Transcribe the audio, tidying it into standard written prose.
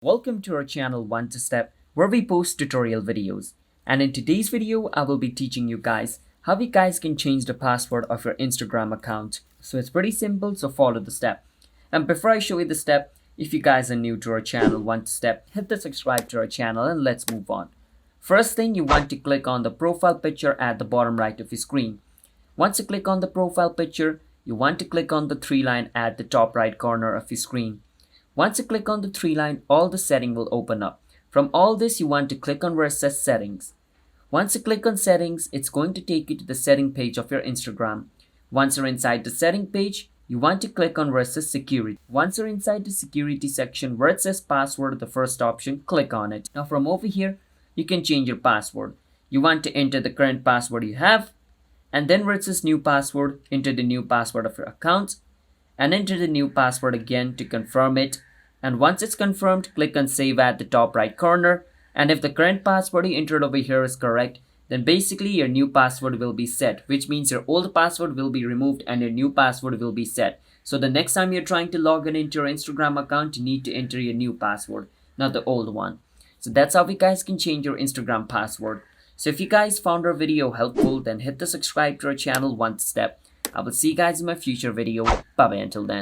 Welcome to our channel One to Step, where we post tutorial videos. And in today's video, I will be teaching you guys how you guys can change the password of your Instagram account. So it's pretty simple, so follow the step. And before I show you the step, if you guys are new to our channel One to Step, hit the subscribe to our channel and let's move on. First thing, you want to click on the profile picture at the bottom right of your screen. Once you click on the profile picture, you want to click on the three line at the top right corner of your screen. Once you click on the three line, all the setting will open up. From all this, you want to click on where it says settings. Once you click on settings, it's going to take you to the setting page of your Instagram. Once you're inside the setting page, you want to click on where it says security. Once you're inside the security section where it says password, the first option, click on it. Now from over here, you can change your password. You want to enter the current password you have, and then where it says new password, enter the new password of your account, and enter the new password again to confirm it. And once it's confirmed, click on save at the top right corner. And if the current password you entered over here is correct, then basically your new password will be set, which means your old password will be removed and your new password will be set. So the next time you're trying to log in into your Instagram account, you need to enter your new password, not the old one. So that's how you guys can change your Instagram password. So if you guys found our video helpful, then hit the subscribe to our channel One Step. I will see you guys in my future video. Bye bye until then.